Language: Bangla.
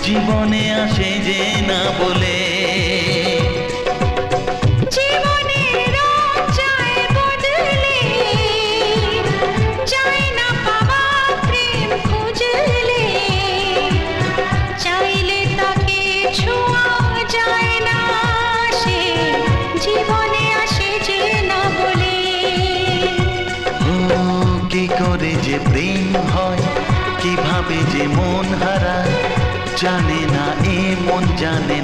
জীবনে আসে যে না বলে। কি করে যে প্রেম হয়, কিভাবে যে মন হারায়, জানে না এ মন জানে